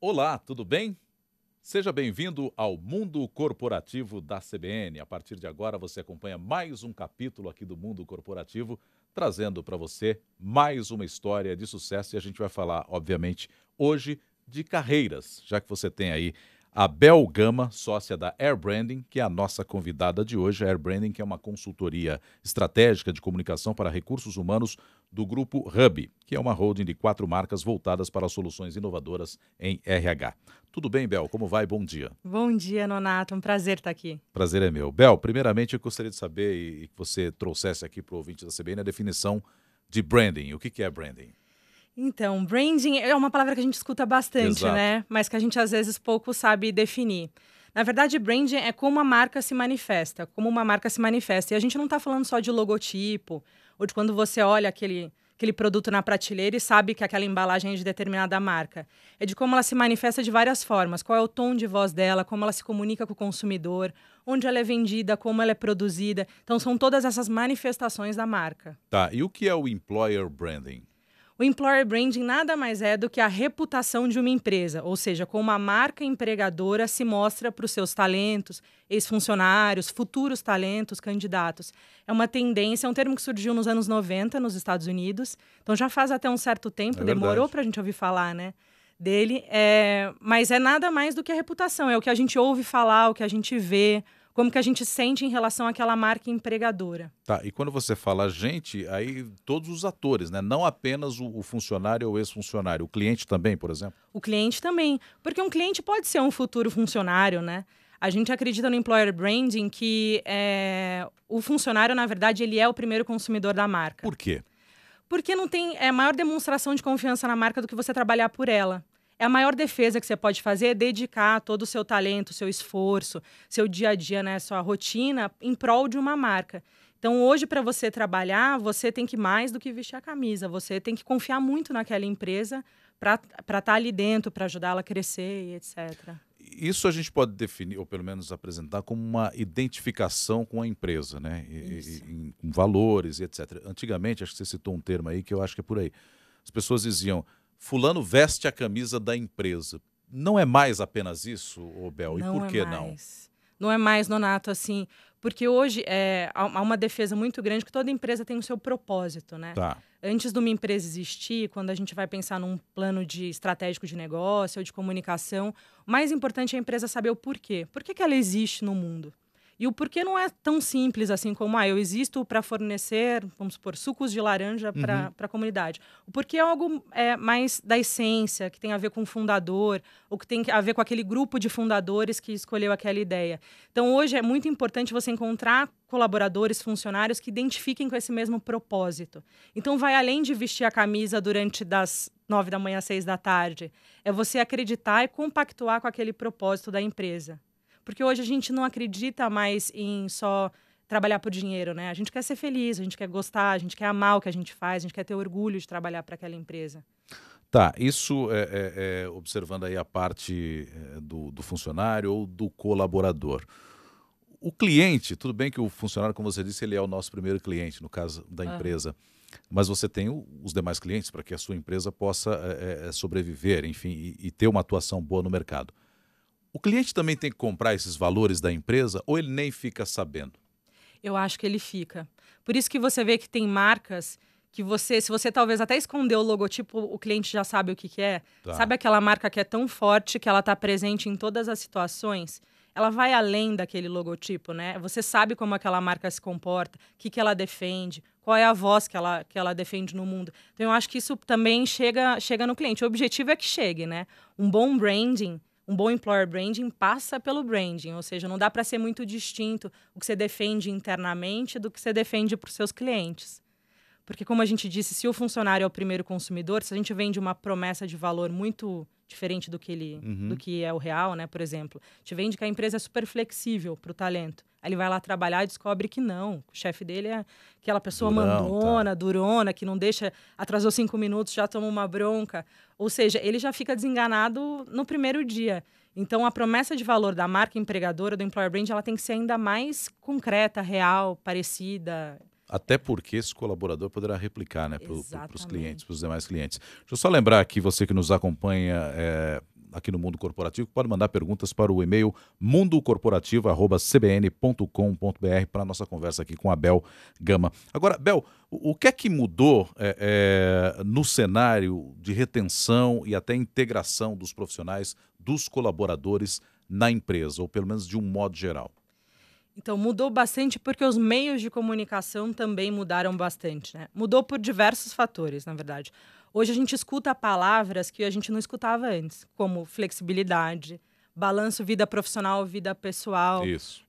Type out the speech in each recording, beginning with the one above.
Olá, tudo bem? Seja bem-vindo ao Mundo Corporativo da CBN. A partir de agora você acompanha mais um capítulo aqui do Mundo Corporativo, trazendo para você mais uma história de sucesso e a gente vai falar, obviamente, hoje de carreiras, já que você tem aí a Bel Gama, sócia da Air Branding, que é a nossa convidada de hoje. A Air Branding, que é uma consultoria estratégica de comunicação para recursos humanos do grupo Hub, que é uma holding de 4 marcas voltadas para soluções inovadoras em RH. Tudo bem, Bel? Como vai? Bom dia. Bom dia, Nonato. Um prazer estar aqui. Prazer é meu. Bel, primeiramente eu gostaria de saber e que você trouxesse aqui para o ouvinte da CBN a definição de branding. O que é branding? Então, branding é uma palavra que a gente escuta bastante, Exato. né? Mas que a gente às vezes pouco sabe definir. Na verdade, branding é como a marca se manifesta, como uma marca se manifesta. E a gente não está falando só de logotipo, ou de quando você olha aquele produto na prateleira e sabe que aquela embalagem é de determinada marca. É de como ela se manifesta de várias formas. Qual é o tom de voz dela, como ela se comunica com o consumidor, onde ela é vendida, como ela é produzida. Então, são todas essas manifestações da marca. Tá, e o que é o employer branding? O employer branding nada mais é do que a reputação de uma empresa, ou seja, como a marca empregadora se mostra para os seus talentos, ex-funcionários, futuros talentos, candidatos. É uma tendência, é um termo que surgiu nos anos 90 nos Estados Unidos, então já faz até um certo tempo, É demorou verdade. para a gente ouvir falar, né, dele, mas é nada mais do que a reputação, é o que a gente ouve falar, o que a gente vê, como que a gente sente em relação àquela marca empregadora. Tá, e quando você fala gente, aí todos os atores, né? Não apenas o funcionário ou ex-funcionário, o cliente também, por exemplo? O cliente também, porque um cliente pode ser um futuro funcionário, né? A gente acredita no employer branding que o funcionário, na verdade, ele é o primeiro consumidor da marca. Por quê? Porque não tem maior demonstração de confiança na marca do que você trabalhar por ela. É a maior defesa que você pode fazer é dedicar todo o seu talento, seu esforço, seu dia a dia, né, sua rotina em prol de uma marca. Então, hoje, para você trabalhar, você tem que mais do que vestir a camisa. Você tem que confiar muito naquela empresa para estar ali dentro, para ajudá-la a crescer e etc. Isso a gente pode definir, ou pelo menos apresentar, como uma identificação com a empresa, né? Isso. Com valores e etc. Antigamente, acho que você citou um termo aí que eu acho que é por aí. As pessoas diziam, fulano veste a camisa da empresa. Não é mais apenas isso, ô Bel? E Não por é que não? mais. Não é mais, Nonato, assim, porque hoje há uma defesa muito grande que toda empresa tem o seu propósito, né? Tá. Antes de uma empresa existir, quando a gente vai pensar num plano de estratégico de negócio ou de comunicação, o mais importante é a empresa saber o porquê. Por que que ela existe no mundo? E o porquê não é tão simples assim como, eu existo para fornecer, vamos supor, sucos de laranja Uhum. para a comunidade. O porquê é algo mais da essência, que tem a ver com o fundador, ou que tem a ver com aquele grupo de fundadores que escolheu aquela ideia. Então, hoje é muito importante você encontrar colaboradores, funcionários que identifiquem com esse mesmo propósito. Então, vai além de vestir a camisa durante das 9 da manhã às 6 da tarde. É você acreditar e compactuar com aquele propósito da empresa. Porque hoje a gente não acredita mais em só trabalhar por dinheiro, né? A gente quer ser feliz, a gente quer gostar, a gente quer amar o que a gente faz, a gente quer ter orgulho de trabalhar para aquela empresa. Tá, isso observando aí a parte do funcionário ou do colaborador. O cliente, tudo bem que o funcionário, como você disse, ele é o nosso primeiro cliente, no caso da Aham. empresa. Mas você tem os demais clientes para que a sua empresa possa sobreviver, enfim, e ter uma atuação boa no mercado. O cliente também tem que comprar esses valores da empresa ou ele nem fica sabendo? Eu acho que ele fica. Por isso que você vê que tem marcas que se você talvez até esconder o logotipo, o cliente já sabe o que que é. Tá. Sabe aquela marca que é tão forte que ela está presente em todas as situações? Ela vai além daquele logotipo, né? Você sabe como aquela marca se comporta, o que que ela defende, qual é a voz que ela defende no mundo. Então, eu acho que isso também chega no cliente. O objetivo é que chegue, né? Um bom branding, um bom employer branding passa pelo branding, ou seja, não dá para ser muito distinto o que você defende internamente do que você defende para os seus clientes. Porque, como a gente disse, se o funcionário é o primeiro consumidor, se a gente vende uma promessa de valor muito diferente do Uhum. que é o real, né? Por exemplo, te vende que a empresa é super flexível para o talento. Aí ele vai lá trabalhar e descobre que não. O chefe dele é aquela pessoa Durão, tá. mandona, durona, que não deixa, atrasou 5 minutos, já toma uma bronca. Ou seja, ele já fica desenganado no primeiro dia. Então, a promessa de valor da marca empregadora, do employer brand, ela tem que ser ainda mais concreta, real, parecida. Até porque esse colaborador poderá replicar, né, para os clientes, para os Exatamente. demais clientes. Deixa eu só lembrar aqui, você que nos acompanha aqui no Mundo Corporativo, pode mandar perguntas para o e-mail mundocorporativo@cbn.com.br para a nossa conversa aqui com a Bel Gama. Agora, Bel, o que é que mudou no cenário de retenção e até integração dos profissionais, dos colaboradores na empresa, ou pelo menos de um modo geral? Então, mudou bastante porque os meios de comunicação também mudaram bastante, né? Mudou por diversos fatores, na verdade. Hoje a gente escuta palavras que a gente não escutava antes, como flexibilidade, balanço vida profissional, vida pessoal. Isso.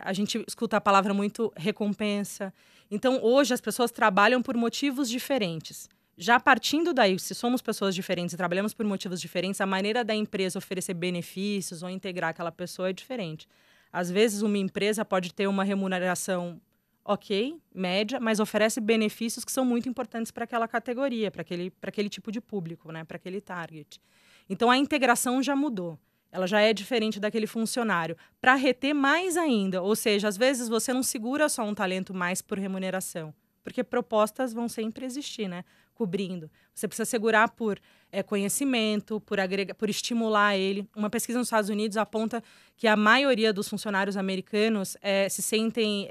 A gente escuta a palavra muito recompensa. Então, hoje as pessoas trabalham por motivos diferentes. Já partindo daí, se somos pessoas diferentes e trabalhamos por motivos diferentes, a maneira da empresa oferecer benefícios ou integrar aquela pessoa é diferente. Às vezes, uma empresa pode ter uma remuneração ok, média, mas oferece benefícios que são muito importantes para aquela categoria, para aquele tipo de público, né? Para aquele target. Então, a integração já mudou. Ela já é diferente daquele funcionário. Para reter mais ainda, ou seja, às vezes você não segura só um talento mais por remuneração, porque propostas vão sempre existir, né? Cobrindo. Você precisa segurar por conhecimento, por estimular ele. Uma pesquisa nos Estados Unidos aponta que a maioria dos funcionários americanos se sentem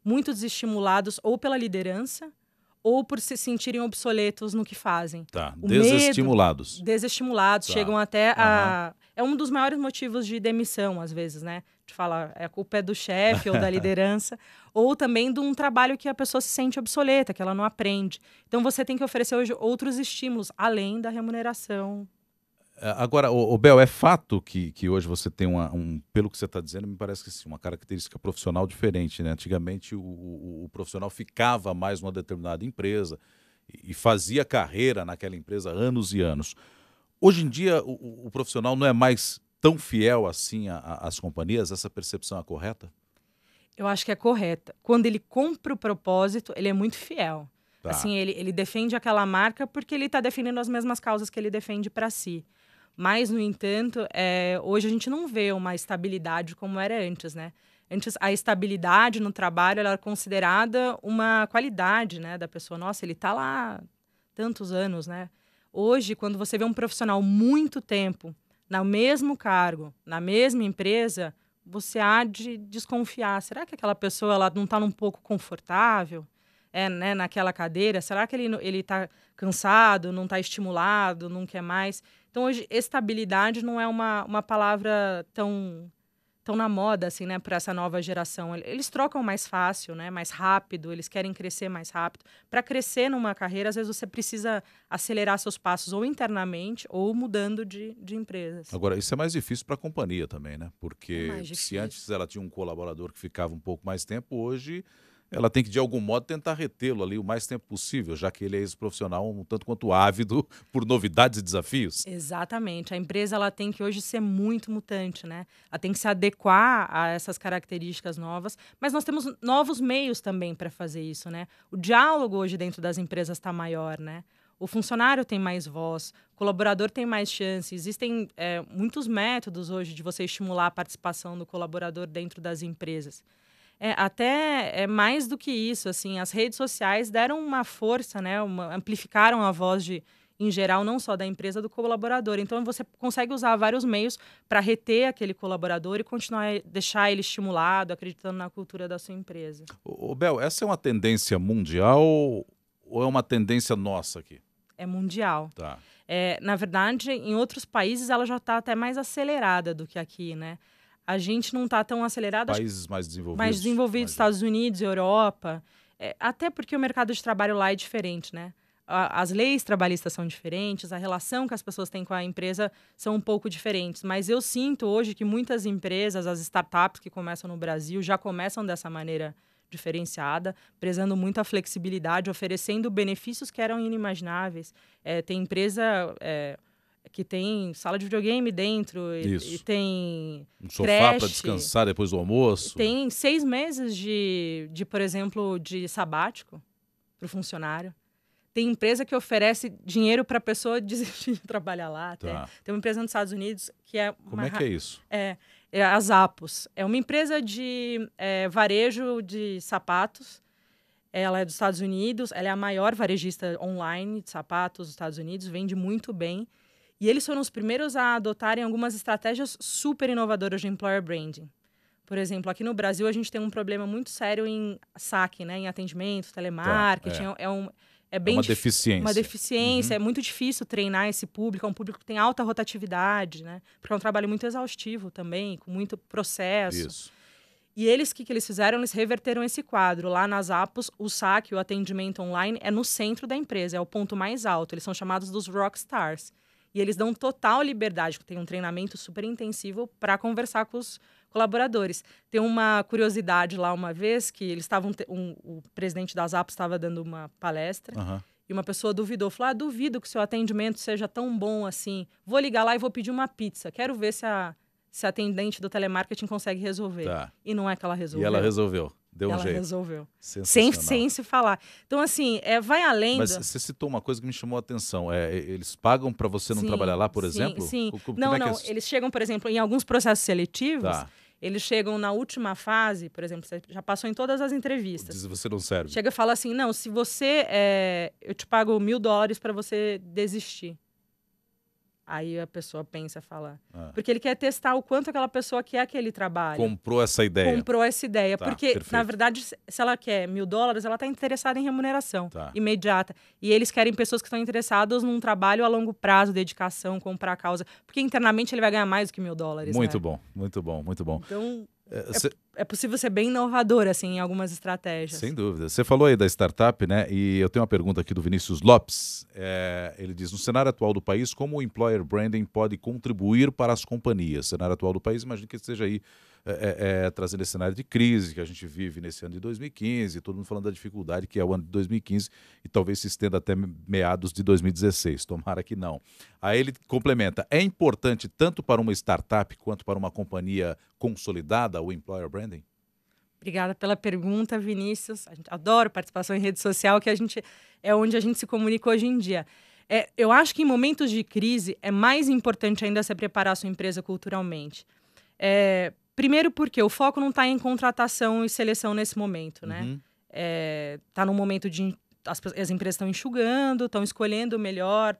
muito desestimulados ou pela liderança ou por se sentirem obsoletos no que fazem. Tá, O desestimulados. medo, desestimulados, Tá. chegam até a... É um dos maiores motivos de demissão, às vezes, né? De falar, a culpa é do chefe ou da liderança, ou também de um trabalho que a pessoa se sente obsoleta, que ela não aprende. Então, você tem que oferecer hoje outros estímulos, além da remuneração. Agora, Bel, é fato que hoje você tem pelo que você está dizendo, me parece que sim, uma característica profissional diferente, né? Antigamente o profissional ficava mais numa determinada empresa e fazia carreira naquela empresa anos e anos. Hoje em dia o profissional não é mais tão fiel assim às companhias? Essa percepção é correta? Eu acho que é correta. Quando ele cumpre o propósito, ele é muito fiel. Tá. Assim, ele defende aquela marca porque ele está defendendo as mesmas causas que ele defende para si. Mas, no entanto, hoje a gente não vê uma estabilidade como era antes, né? Antes, a estabilidade no trabalho ela era considerada uma qualidade, né, da pessoa. Nossa, ele está lá tantos anos, né? Hoje, quando você vê um profissional muito tempo no mesmo cargo, na mesma empresa, você há de desconfiar. Será que aquela pessoa ela não está um pouco confortável? Né, naquela cadeira? Será que ele está cansado, não está estimulado, não quer mais? Então, hoje, estabilidade não é uma palavra tão na moda, assim, né, para essa nova geração. Eles trocam mais fácil, né, mais rápido, eles querem crescer mais rápido. Para crescer numa carreira, às vezes você precisa acelerar seus passos ou internamente ou mudando de empresas. Agora, isso é mais difícil para a companhia também, né? Porque mais se difícil. antes ela tinha um colaborador que ficava um pouco mais tempo, hoje ela tem que, de algum modo, tentar retê-lo ali o mais tempo possível, já que ele é ex-profissional um tanto quanto ávido por novidades e desafios. Exatamente. A empresa ela tem que hoje ser muito mutante, né? Ela tem que se adequar a essas características novas, mas nós temos novos meios também para fazer isso, né? O diálogo hoje dentro das empresas está maior, né? O funcionário tem mais voz, o colaborador tem mais chance. Existem muitos métodos hoje de você estimular a participação do colaborador dentro das empresas. Até mais do que isso, assim, as redes sociais deram uma força, né? Amplificaram a voz em geral, não só da empresa, do colaborador. Então, você consegue usar vários meios para reter aquele colaborador e continuar deixar ele estimulado, acreditando na cultura da sua empresa. Bel, essa é uma tendência mundial ou é uma tendência nossa aqui? É mundial. Tá. Na verdade, em outros países, ela já está até mais acelerada do que aqui, né? A gente não está tão acelerado. Países mais desenvolvidos. Mais desenvolvidos, Estados Unidos, Europa. Até porque o mercado de trabalho lá é diferente, né? As leis trabalhistas são diferentes, a relação que as pessoas têm com a empresa são um pouco diferentes. Mas eu sinto hoje que muitas empresas, as startups que começam no Brasil, já começam dessa maneira diferenciada, prezando muito a flexibilidade, oferecendo benefícios que eram inimagináveis. Tem empresa... que tem sala de videogame dentro e tem um sofá para creche, descansar depois do almoço. Tem 6 meses por exemplo, de sabático para o funcionário. Tem empresa que oferece dinheiro para a pessoa desistir de trabalhar lá. Tá. Tem uma empresa nos Estados Unidos que é... Como é que é isso? É a Zappos. É uma empresa de varejo de sapatos. Ela é dos Estados Unidos. Ela é a maior varejista online de sapatos dos Estados Unidos. Vende muito bem. E eles foram os primeiros a adotarem algumas estratégias super inovadoras de employer branding. Por exemplo, aqui no Brasil, a gente tem um problema muito sério em saque, né? Em atendimento, telemarketing. É bem uma deficiência. Uma deficiência. É muito difícil treinar esse público. É um público que tem alta rotatividade, né? Porque é um trabalho muito exaustivo também, com muito processo. Isso. E eles, o que eles fizeram? Eles reverteram esse quadro. Lá nas Apos, o saque, o atendimento online é no centro da empresa. É o ponto mais alto. Eles são chamados dos rockstars. E eles dão total liberdade. Tem um treinamento super intensivo para conversar com os colaboradores. Tem uma curiosidade lá uma vez que eles estavam... o presidente das Apos estava dando uma palestra e uma pessoa duvidou. Falou, duvido que o seu atendimento seja tão bom assim. Vou ligar lá e vou pedir uma pizza. Quero ver se a atendente do telemarketing consegue resolver. Tá. E não é que ela resolveu. E ela resolveu. Deu um jeito. Ela resolveu. Sem se falar. Então, assim, vai além... Mas você citou uma coisa que me chamou a atenção. Eles pagam para você não trabalhar lá, por exemplo? Sim. Não. Eles chegam, por exemplo, em alguns processos seletivos, eles chegam na última fase, por exemplo, você já passou em todas as entrevistas. Diz você não serve. Chega e fala assim, não, se você... eu te pago $1.000 para você desistir. Aí a pessoa pensa, fala... Porque ele quer testar o quanto aquela pessoa quer aquele trabalho. Comprou essa ideia. Tá, porque, perfeito. Na verdade, se ela quer $1.000, ela está interessada em remuneração imediata. E eles querem pessoas que estão interessadas num trabalho a longo prazo, dedicação, comprar a causa. Porque internamente ele vai ganhar mais do que $1.000. Muito bom, muito bom, muito bom. Então... É possível ser bem inovador, assim, em algumas estratégias. Sem dúvida. Você falou aí da startup, né? E eu tenho uma pergunta aqui do Vinícius Lopes. Ele diz, no cenário atual do país, como o employer branding pode contribuir para as companhias? Cenário atual do país, imagino que esteja aí trazendo esse cenário de crise que a gente vive nesse ano de 2015, todo mundo falando da dificuldade que é o ano de 2015 e talvez se estenda até meados de 2016. Tomara que não. Aí ele complementa, é importante tanto para uma startup quanto para uma companhia consolidada o employer branding? Obrigada pela pergunta, Vinícius. A gente adora participação em rede social, que é onde a gente se comunica hoje em dia. Eu acho que em momentos de crise é mais importante ainda você preparar a sua empresa culturalmente. Primeiro porque o foco não está em contratação e seleção nesse momento, né? Está num momento de... As empresas estão enxugando, estão escolhendo o melhor,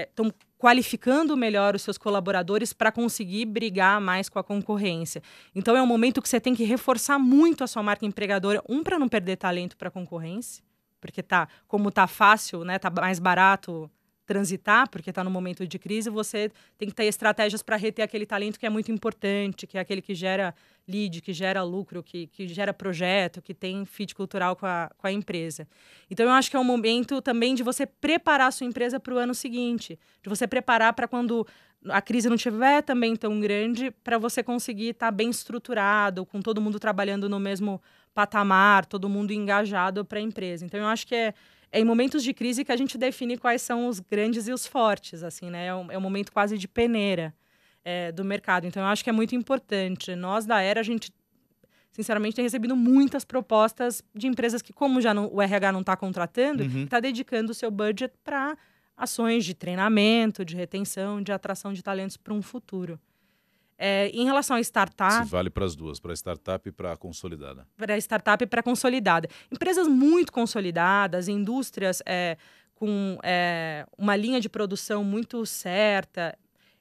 estão qualificando melhor os seus colaboradores para conseguir brigar mais com a concorrência. Então, é um momento que você tem que reforçar muito a sua marca empregadora, para não perder talento para a concorrência, porque como tá fácil, né, tá mais barato transitar, porque está no momento de crise, você tem que ter estratégias para reter aquele talento que é muito importante, que é aquele que gera lead, que gera lucro, que gera projeto, que tem fit cultural com a empresa. Então, eu acho que é um momento também de você preparar a sua empresa para o ano seguinte, de você preparar para quando a crise não estiver também tão grande, para você conseguir estar bem estruturado, com todo mundo trabalhando no mesmo patamar, todo mundo engajado para a empresa. Então, eu acho que é em momentos de crise que a gente define quais são os grandes e os fortes, assim, né? É um momento quase de peneira do mercado. Então, eu acho que é muito importante. Nós, da Era, a gente, sinceramente, tem recebido muitas propostas de empresas que, como o RH não está contratando, está dedicando o seu budget para ações de treinamento, de retenção, de atração de talentos para um futuro. Em relação à startup... Se vale para as duas, para a startup e para a consolidada. Para a startup e para a consolidada. Empresas muito consolidadas, indústrias com uma linha de produção muito certa,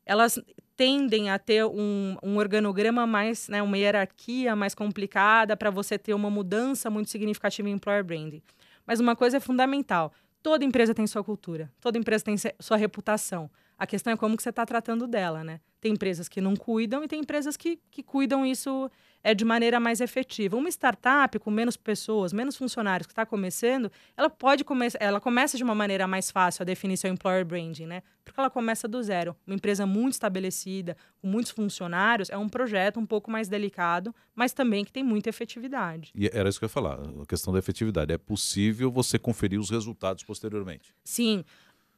elas tendem a ter um organograma mais, né, uma hierarquia mais complicada para você ter uma mudança muito significativa em employer branding. Mas uma coisa é fundamental, toda empresa tem sua cultura, toda empresa tem sua reputação. A questão é como que você está tratando dela, né? Tem empresas que não cuidam e tem empresas que cuidam isso de maneira mais efetiva. Uma startup com menos pessoas, menos funcionários que está começando, ela começa de uma maneira mais fácil a definir seu employer branding, né? Porque ela começa do zero. Uma empresa muito estabelecida, com muitos funcionários, é um projeto um pouco mais delicado, mas também que tem muita efetividade. E era isso que eu ia falar, a questão da efetividade. É possível você conferir os resultados posteriormente? Sim.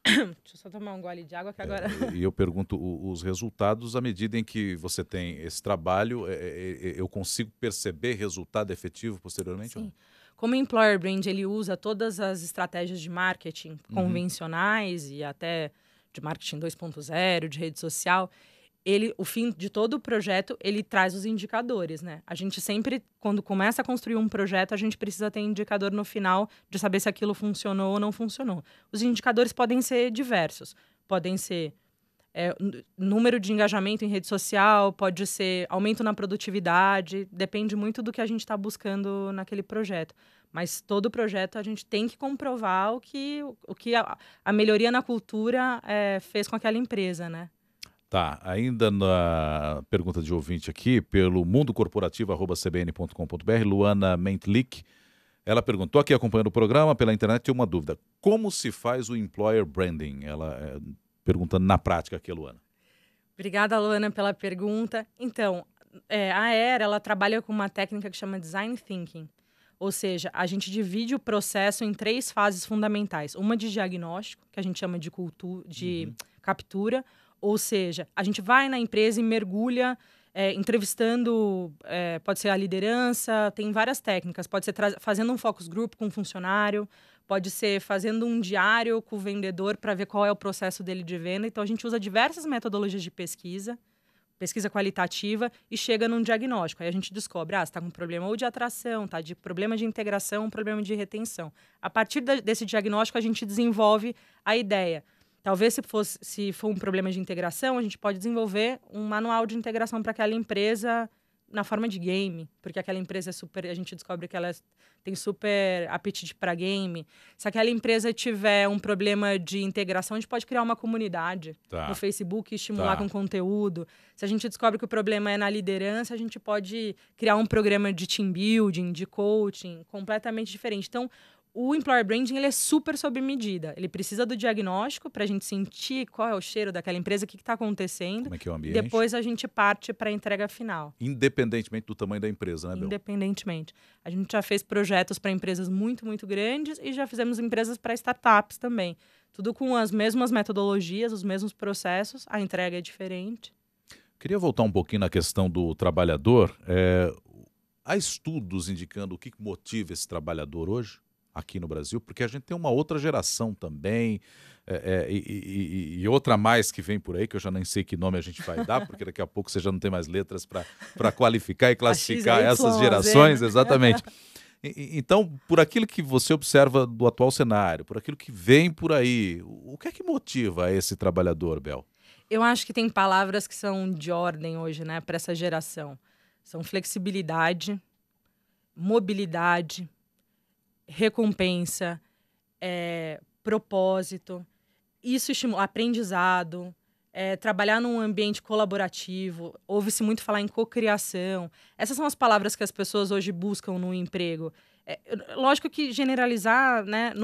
Deixa eu só tomar um gole de água que agora... E eu pergunto, os resultados, à medida em que você tem esse trabalho, eu consigo perceber resultado efetivo posteriormente? Sim. Como o Employer Brand, ele usa todas as estratégias de marketing convencionais e até de marketing 2.0, de rede social, o fim de todo o projeto, ele traz os indicadores, né? A gente sempre, quando começa a construir um projeto, a gente precisa ter indicador no final de saber se aquilo funcionou ou não funcionou. Os indicadores podem ser diversos. Podem ser Número de engajamento em rede social, pode ser aumento na produtividade, depende muito do que a gente está buscando naquele projeto. Mas todo projeto a gente tem que comprovar o que a melhoria na cultura fez com aquela empresa, né? Tá, ainda na pergunta de ouvinte aqui, pelo mundocorporativo@cbn.com.br, Luana Mentlik, ela perguntou aqui, acompanhando o programa pela internet, tem uma dúvida. Como se faz o employer branding? Ela perguntando na prática aqui, Luana. Obrigada, Luana, pela pergunta. Então, a Era, ela trabalha com uma técnica que chama Design Thinking. Ou seja, a gente divide o processo em 3 fases fundamentais. Uma de diagnóstico, que a gente chama de captura. Ou seja, a gente vai na empresa e mergulha entrevistando, pode ser a liderança, tem várias técnicas. Pode ser fazendo um focus group com um funcionário, pode ser fazendo um diário com o vendedor para ver qual é o processo dele de venda. Então, a gente usa diversas metodologias de pesquisa qualitativa, e chega num diagnóstico. Aí a gente descobre, você está com problema ou de atração, tá de problema de integração, problema de retenção. A partir desse diagnóstico, a gente desenvolve a ideia. Talvez, se for um problema de integração, a gente pode desenvolver um manual de integração para aquela empresa na forma de game, porque aquela empresa a gente descobre que ela tem super apetite para game. Se aquela empresa tiver um problema de integração, a gente pode criar uma comunidade no Facebook e estimular com conteúdo. Se a gente descobre que o problema é na liderança, a gente pode criar um programa de team building, de coaching, completamente diferente. Então, o employer branding, ele é super sob medida. Ele precisa do diagnóstico para a gente sentir qual é o cheiro daquela empresa, o que está acontecendo. Como é que é o ambiente? Depois a gente parte para a entrega final. Independentemente do tamanho da empresa, né, Bel? Independentemente. A gente já fez projetos para empresas muito, muito grandes e já fizemos empresas para startups também. Tudo com as mesmas metodologias, os mesmos processos. A entrega é diferente. Queria voltar um pouquinho na questão do trabalhador. Há estudos indicando o que motiva esse trabalhador hoje? Aqui no Brasil, porque a gente tem uma outra geração também, e outra mais que vem por aí, que eu já nem sei que nome a gente vai dar, porque daqui a pouco você já não tem mais letras para qualificar e classificar essas gerações, exatamente. Então, por aquilo que você observa do atual cenário, por aquilo que vem por aí, o que é que motiva esse trabalhador, Bel? Eu acho que tem palavras que são de ordem hoje, né, para essa geração. São flexibilidade, mobilidade, recompensa, propósito, isso estimula aprendizado, trabalhar num ambiente colaborativo, ouve-se muito falar em cocriação. Essas são as palavras que as pessoas hoje buscam no emprego. Lógico que generalizar, né,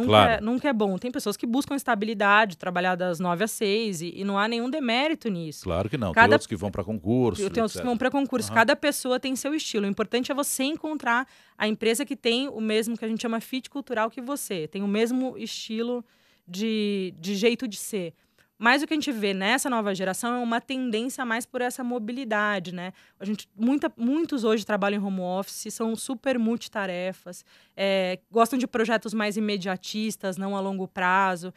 nunca é bom. Tem pessoas que buscam estabilidade, trabalhar das 9 às 6 e não há nenhum demérito nisso. Claro que não. Tem outros que vão para concurso. Tem outros que vão para concurso. Cada pessoa tem seu estilo. O importante é você encontrar a empresa que tem o mesmo que a gente chama fit cultural que você. Tem o mesmo estilo de jeito de ser. Mas o que a gente vê nessa nova geração é uma tendência mais por essa mobilidade, né? Muitos hoje trabalham em home office, são super multitarefas, gostam de projetos mais imediatistas, não a longo prazo,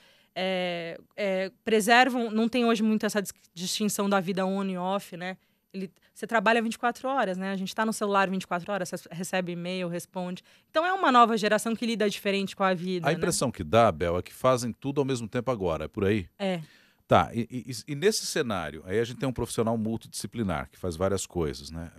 preservam, não tem hoje muito essa distinção da vida on e off, né? Você trabalha 24 horas, né? A gente está no celular 24 horas, você recebe e-mail, responde. Então é uma nova geração que lida diferente com a vida. A impressão que dá, Bel, é que fazem tudo ao mesmo tempo agora, é por aí? Tá, e nesse cenário, aí a gente tem um profissional multidisciplinar, que faz várias coisas, né?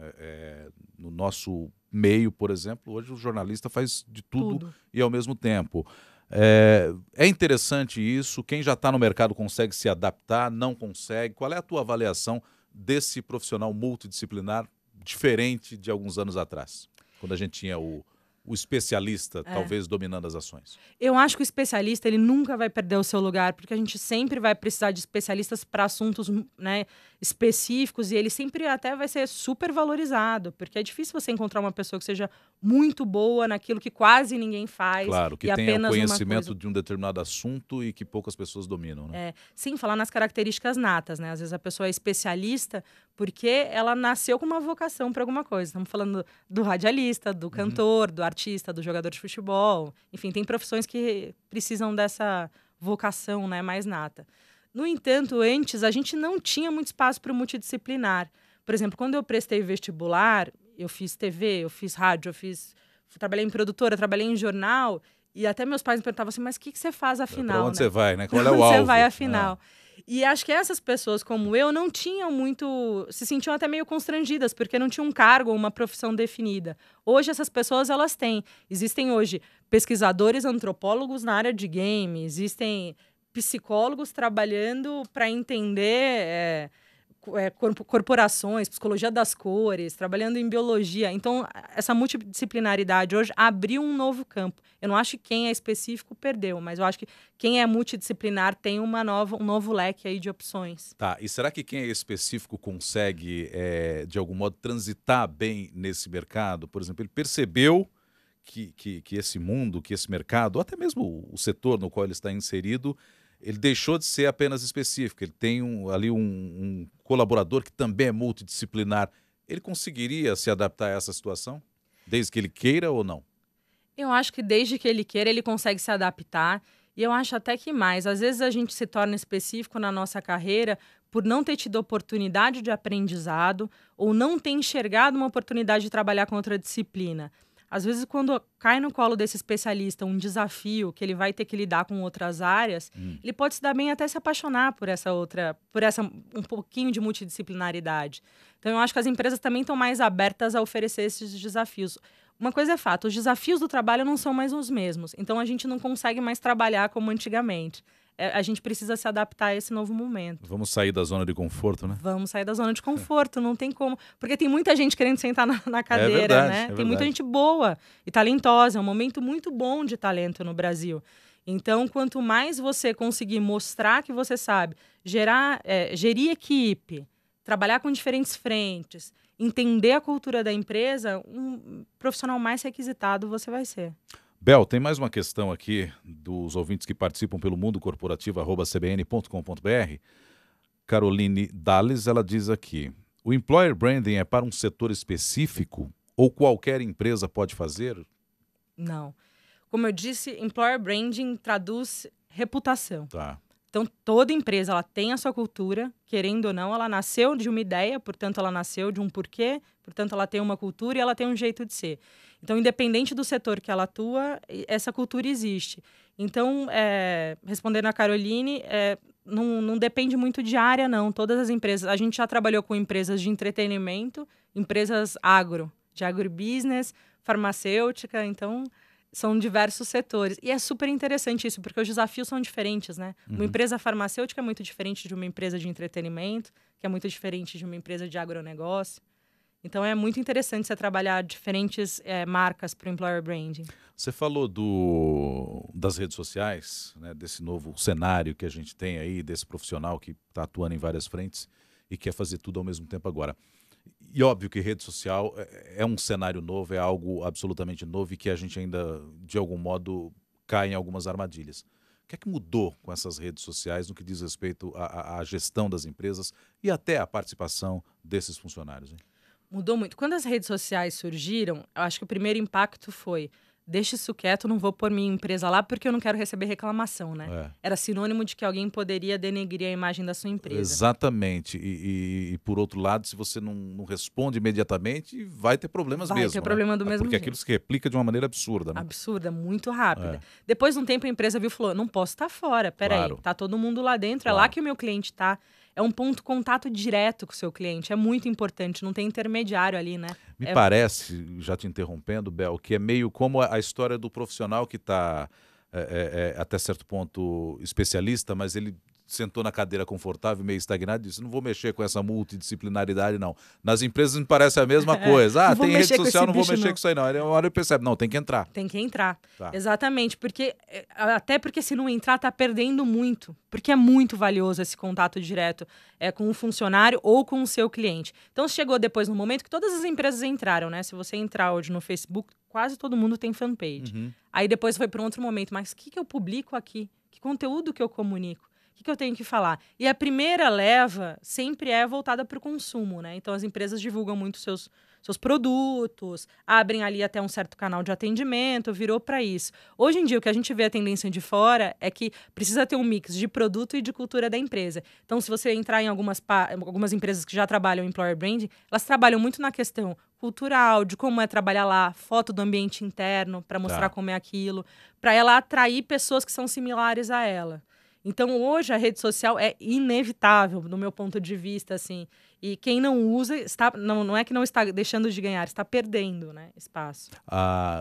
No nosso meio, por exemplo, hoje o jornalista faz de tudo e ao mesmo tempo. É interessante isso, quem já está no mercado consegue se adaptar, não consegue? Qual é a tua avaliação desse profissional multidisciplinar diferente de alguns anos atrás, quando a gente tinha o especialista, talvez, dominando as ações? Eu acho que o especialista, ele nunca vai perder o seu lugar, porque a gente sempre vai precisar de especialistas para assuntos, né, específicos, e ele sempre até vai ser super valorizado, porque é difícil você encontrar uma pessoa que seja muito boa naquilo que quase ninguém faz. Claro, que tenha o conhecimento de um determinado assunto e que poucas pessoas dominam, né? Sem falar nas características natas, né? Às vezes a pessoa é especialista porque ela nasceu com uma vocação para alguma coisa. Estamos falando do radialista, do cantor, do artista, do jogador de futebol. Enfim, tem profissões que precisam dessa vocação, né, mais nata. No entanto, antes a gente não tinha muito espaço para o multidisciplinar. Por exemplo, quando eu prestei vestibular, eu fiz TV, eu fiz rádio, trabalhei em produtora, trabalhei em jornal, e até meus pais me perguntavam assim, mas o que você faz afinal? Para onde né? você vai, né? Qual é o alvo? alvo? Você vai afinal? E acho que essas pessoas, como eu, não tinham muito... Se sentiam até meio constrangidas, porque não tinham um cargo ou uma profissão definida. Hoje, essas pessoas, elas têm. Existem hoje pesquisadores antropólogos na área de game, existem psicólogos trabalhando para entender corporações, psicologia das cores, trabalhando em biologia. Então, essa multidisciplinaridade hoje abriu um novo campo. Eu não acho que quem é específico perdeu, mas eu acho que quem é multidisciplinar tem um novo leque aí de opções. Tá, e será que quem é específico consegue, de algum modo, transitar bem nesse mercado? Por exemplo, ele percebeu que esse mundo, que esse mercado, ou até mesmo o setor no qual ele está inserido, ele deixou de ser apenas específico. Ele tem ali um colaborador que também é multidisciplinar. Ele conseguiria se adaptar a essa situação? Desde que ele queira ou não? Eu acho que desde que ele queira, ele consegue se adaptar. E eu acho até que mais. Às vezes a gente se torna específico na nossa carreira por não ter tido oportunidade de aprendizado ou não ter enxergado uma oportunidade de trabalhar com outra disciplina. Às vezes, quando cai no colo desse especialista um desafio que ele vai ter que lidar com outras áreas, ele pode se dar bem até se apaixonar por essa um pouquinho de multidisciplinaridade. Então, eu acho que as empresas também estão mais abertas a oferecer esses desafios. Uma coisa é fato, os desafios do trabalho não são mais os mesmos. Então, a gente não consegue mais trabalhar como antigamente. A gente precisa se adaptar a esse novo momento. Vamos sair da zona de conforto, né? Vamos sair da zona de conforto, não tem como. Porque tem muita gente querendo sentar na cadeira, verdade, né? é Tem verdade. muita gente boa e talentosa. É um momento muito bom de talento no Brasil. Então, quanto mais você conseguir mostrar que você sabe gerir equipe, trabalhar com diferentes frentes, entender a cultura da empresa, um profissional mais requisitado você vai ser. Bel, tem mais uma questão aqui dos ouvintes que participam pelo mundocorporativo@cbn.com.br. Caroline Dales, ela diz aqui: o employer branding é para um setor específico ou qualquer empresa pode fazer? Não. Como eu disse, employer branding traduz reputação. Tá. Então, toda empresa ela tem a sua cultura, querendo ou não, ela nasceu de uma ideia, portanto, ela nasceu de um porquê, portanto, ela tem uma cultura e ela tem um jeito de ser. Então, independente do setor que ela atua, essa cultura existe. Então, respondendo a Caroline, não depende muito de área, não. Todas as empresas... A gente já trabalhou com empresas de entretenimento, empresas de agrobusiness, farmacêutica, então... São diversos setores. E é super interessante isso, porque os desafios são diferentes, né? Uma empresa farmacêutica é muito diferente de uma empresa de entretenimento, que é muito diferente de uma empresa de agronegócio. Então, é muito interessante você trabalhar diferentes marcas para o employer branding. Você falou das redes sociais, né, desse novo cenário que a gente tem aí, desse profissional que está atuando em várias frentes e quer fazer tudo ao mesmo tempo agora. E óbvio que rede social é um cenário novo, é algo absolutamente novo e que a gente ainda, de algum modo, cai em algumas armadilhas. O que é que mudou com essas redes sociais no que diz respeito à gestão das empresas e até à participação desses funcionários, hein? Mudou muito. Quando as redes sociais surgiram, eu acho que o primeiro impacto foi: deixa isso quieto, não vou pôr minha empresa lá porque eu não quero receber reclamação, né? Era sinônimo de que alguém poderia denegrir a imagem da sua empresa. Exatamente. E por outro lado, se você não responde imediatamente, vai ter problemas mesmo. Vai ter problema do mesmo Porque jeito. aquilo se replica de uma maneira absurda, né? Absurda, muito rápida. Depois de um tempo, a empresa viu e falou: não posso estar fora, peraí, Claro. tá todo mundo lá dentro, Claro. É lá que o meu cliente tá. É um ponto de contato direto com o seu cliente, é muito importante, não tem intermediário ali, né? Me parece, já te interrompendo, Bel, que é meio como a história do profissional que está, até certo ponto, especialista, mas ele sentou na cadeira confortável, meio estagnado, e disse: não vou mexer com essa multidisciplinaridade, não. Nas empresas me parece a mesma coisa. Não vou Tem rede mexer com social, esse não vou bicho, mexer não. com isso aí, não. Aí uma hora ele percebe: não, tem que entrar. Tem que entrar. Tá. Exatamente, porque até porque se não entrar, tá perdendo muito. Porque é muito valioso esse contato direto com o funcionário ou com o seu cliente. Então, chegou depois no momento que todas as empresas entraram, né? Se você entrar hoje no Facebook, quase todo mundo tem fanpage. Aí depois foi para um outro momento. Mas o que eu publico aqui? Que conteúdo que eu comunico? O que eu tenho que falar? E a primeira leva sempre é voltada para o consumo, né? Então, as empresas divulgam muito seus produtos, abrem ali até um certo canal de atendimento, virou para isso. Hoje em dia, o que a gente vê a tendência de fora é que precisa ter um mix de produto e de cultura da empresa. Então, se você entrar em algumas empresas que já trabalham em employer branding, elas trabalham muito na questão cultural, de como é trabalhar lá, foto do ambiente interno, para mostrar como é aquilo, para ela atrair pessoas que são similares a ela. Então, hoje, a rede social é inevitável, no meu ponto de vista, assim. E quem não usa, não é que não está deixando de ganhar, está perdendo, né, espaço.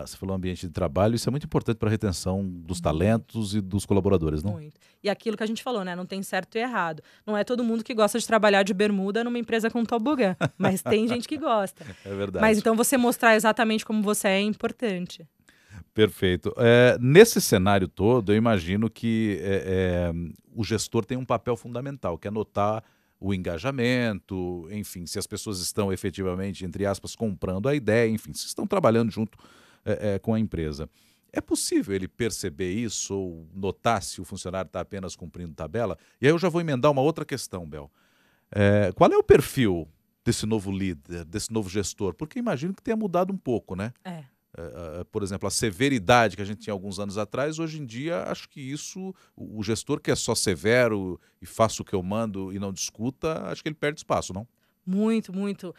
Você falou ambiente de trabalho, isso é muito importante para a retenção dos talentos e dos colaboradores, não? Muito. E aquilo que a gente falou, né? Não tem certo e errado. Não é todo mundo que gosta de trabalhar de bermuda numa empresa com tobogã, mas tem gente que gosta. É verdade. Mas então você mostrar exatamente como você é importante. Perfeito. Nesse cenário todo, eu imagino que o gestor tem um papel fundamental, que é notar o engajamento, enfim, se as pessoas estão efetivamente, entre aspas, comprando a ideia, enfim, se estão trabalhando junto com a empresa. É possível ele perceber isso ou notar se o funcionário está apenas cumprindo tabela? E aí eu já vou emendar uma outra questão, Bel. Qual é o perfil desse novo líder, desse novo gestor? Porque imagino que tenha mudado um pouco, né? Por exemplo, a severidade que a gente tinha alguns anos atrás, hoje em dia, acho que isso, o gestor que é só severo e faça o que eu mando e não discuta, acho que ele perde espaço, não? Muito, muito.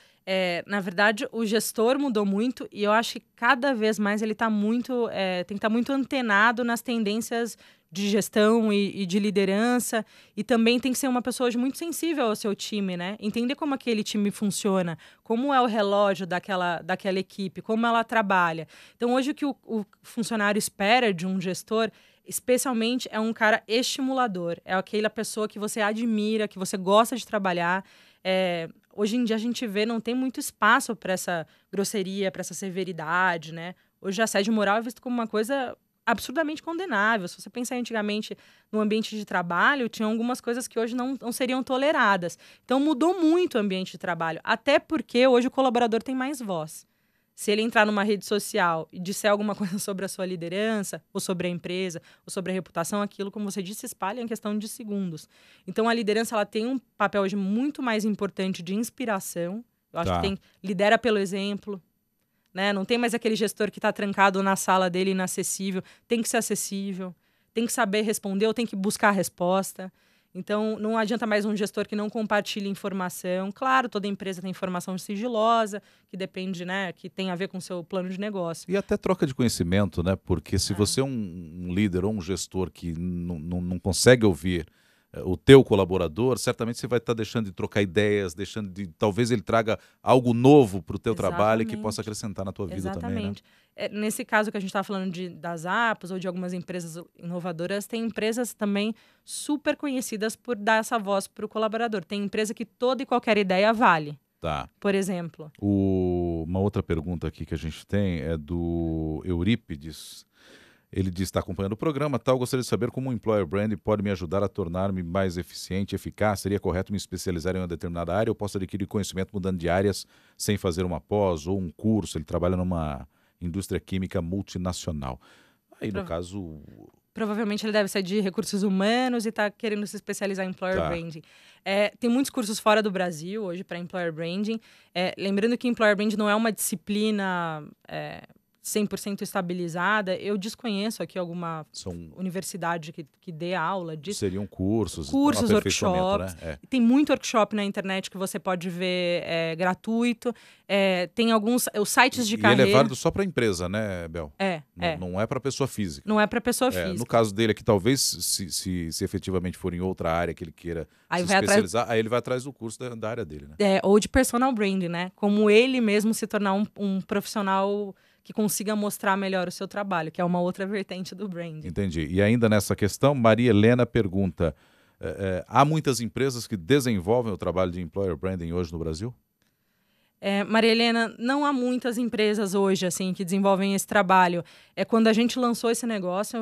Na verdade, o gestor mudou muito e eu acho que cada vez mais ele tá muito, tem que estar muito antenado nas tendências de gestão e de liderança, e também tem que ser uma pessoa hoje muito sensível ao seu time, né? Entender como aquele time funciona, como é o relógio daquela equipe, como ela trabalha. Então, hoje o que o funcionário espera de um gestor, especialmente, é um cara estimulador, é aquela pessoa que você admira, que você gosta de trabalhar. Hoje em dia a gente vê, não tem muito espaço para essa grosseria, para essa severidade, né? Hoje a assédio moral é visto como uma coisa absurdamente condenável. Se você pensar antigamente no ambiente de trabalho, tinha algumas coisas que hoje não seriam toleradas. Então mudou muito o ambiente de trabalho, até porque hoje o colaborador tem mais voz. Se ele entrar numa rede social e disser alguma coisa sobre a sua liderança, ou sobre a empresa, ou sobre a reputação, aquilo, como você disse, espalha em questão de segundos. Então, a liderança ela tem um papel hoje muito mais importante de inspiração. Eu acho que lidera pelo exemplo, né? Não tem mais aquele gestor que está trancado na sala dele, inacessível. Tem que ser acessível, tem que saber responder ou tem que buscar a resposta. Então, não adianta mais um gestor que não compartilha informação. Claro, toda empresa tem informação sigilosa, que depende, né, que tem a ver com o seu plano de negócio. E até troca de conhecimento, né? Porque se você é um líder ou um gestor que não consegue ouvir o teu colaborador, certamente você vai estar deixando de trocar ideias, deixando de... Talvez ele traga algo novo para o teu trabalho e que possa acrescentar na tua vida também, né? Nesse caso que a gente está falando das apps ou de algumas empresas inovadoras, tem empresas também super conhecidas por dar essa voz para o colaborador. Tem empresa que toda e qualquer ideia vale. Tá. Por exemplo. Uma outra pergunta aqui que a gente tem é do Eurípides. Ele diz: está acompanhando o programa, tal, gostaria de saber como o Employer Brand pode me ajudar a tornar-me mais eficiente e eficaz. Seria correto me especializar em uma determinada área ou posso adquirir conhecimento mudando de áreas sem fazer uma pós ou um curso? Ele trabalha numa indústria química multinacional. Aí, no caso... Provavelmente ele deve ser de recursos humanos e está querendo se especializar em Employer Branding. Tem muitos cursos fora do Brasil hoje para Employer Branding. Lembrando que Employer Branding não é uma disciplina 100% estabilizada. Eu desconheço aqui alguma universidade que dê aula disso. Seriam cursos, workshops. Né? Tem muito workshop na internet que você pode ver gratuito. Tem alguns os sites de carreira. E ele é válido só para a empresa, né, Bel? Não é para pessoa física. Não é para pessoa física. No caso dele aqui, talvez, se efetivamente for em outra área que ele queira se especializar, aí ele vai atrás do curso da área dele, né? Ou de personal branding, né? Como ele mesmo se tornar um profissional que consiga mostrar melhor o seu trabalho, que é uma outra vertente do branding. Entendi. E ainda nessa questão, Maria Helena pergunta, há muitas empresas que desenvolvem o trabalho de Employer Branding hoje no Brasil? Maria Helena, não há muitas empresas hoje assim que desenvolvem esse trabalho. Quando a gente lançou esse negócio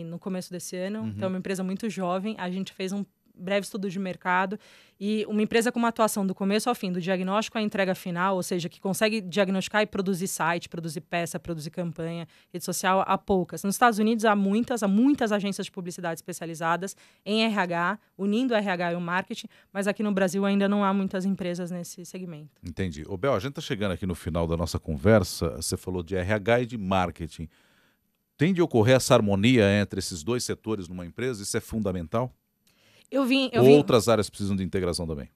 no começo desse ano, então é uma empresa muito jovem, a gente fez um breve estudo de mercado e uma empresa com uma atuação do começo ao fim, do diagnóstico à entrega final, ou seja, que consegue diagnosticar e produzir site, produzir peça, produzir campanha, rede social, há poucas. Nos Estados Unidos há muitas agências de publicidade especializadas em RH, unindo o RH e o marketing, mas aqui no Brasil ainda não há muitas empresas nesse segmento. Entendi. Ô Bel, a gente está chegando aqui no final da nossa conversa, você falou de RH e de marketing. Tem de ocorrer essa harmonia entre esses dois setores numa empresa? Isso é fundamental? Outras áreas precisam de integração também?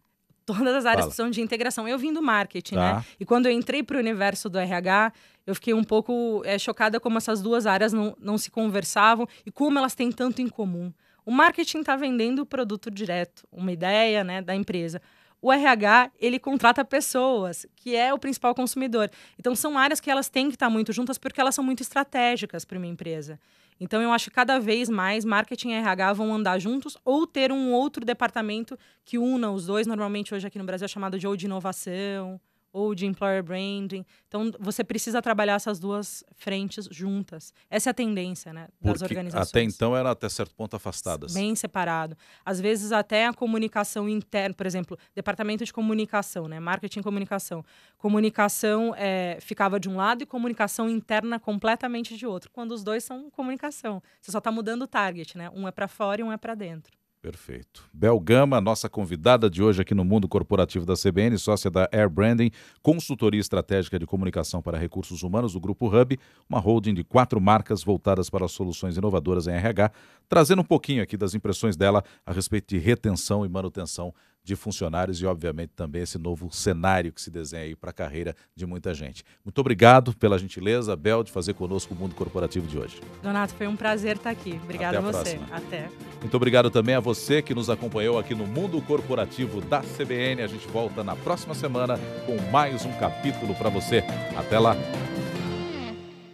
Todas as áreas precisam de integração. Eu vim do marketing, né? E quando eu entrei para o universo do RH, eu fiquei um pouco chocada como essas duas áreas não se conversavam e como elas têm tanto em comum. O marketing está vendendo o produto direto, uma ideia, né, da empresa. O RH, ele contrata pessoas, que é o principal consumidor. Então, são áreas que elas têm que estar muito juntas porque elas são muito estratégicas para uma empresa. Então, eu acho que cada vez mais marketing e RH vão andar juntos ou ter um outro departamento que una os dois. Normalmente, hoje aqui no Brasil é chamado de inovação ou de employer branding. Então, você precisa trabalhar essas duas frentes juntas. Essa é a tendência, né, das Porque organizações. até então eram até certo ponto afastadas. Bem separado. Às vezes até a comunicação interna, por exemplo, departamento de comunicação, né, marketing e comunicação. Comunicação ficava de um lado e comunicação interna completamente de outro. Quando os dois são comunicação. Você só está mudando o target, né? Um é para fora e um é para dentro. Perfeito. Bel Gama, nossa convidada de hoje aqui no Mundo Corporativo da CBN, sócia da Air Branding, consultoria estratégica de comunicação para recursos humanos do Grupo Hub, uma holding de 4 marcas voltadas para soluções inovadoras em RH, trazendo um pouquinho aqui das impressões dela a respeito de retenção e manutenção de funcionários e, obviamente, também esse novo cenário que se desenha aí para a carreira de muita gente. Muito obrigado pela gentileza, Bel, de fazer conosco o Mundo Corporativo de hoje. Donato, foi um prazer estar aqui. Obrigada a você. Próxima. Até. Muito obrigado também a você que nos acompanhou aqui no Mundo Corporativo da CBN. A gente volta na próxima semana com mais um capítulo para você. Até lá!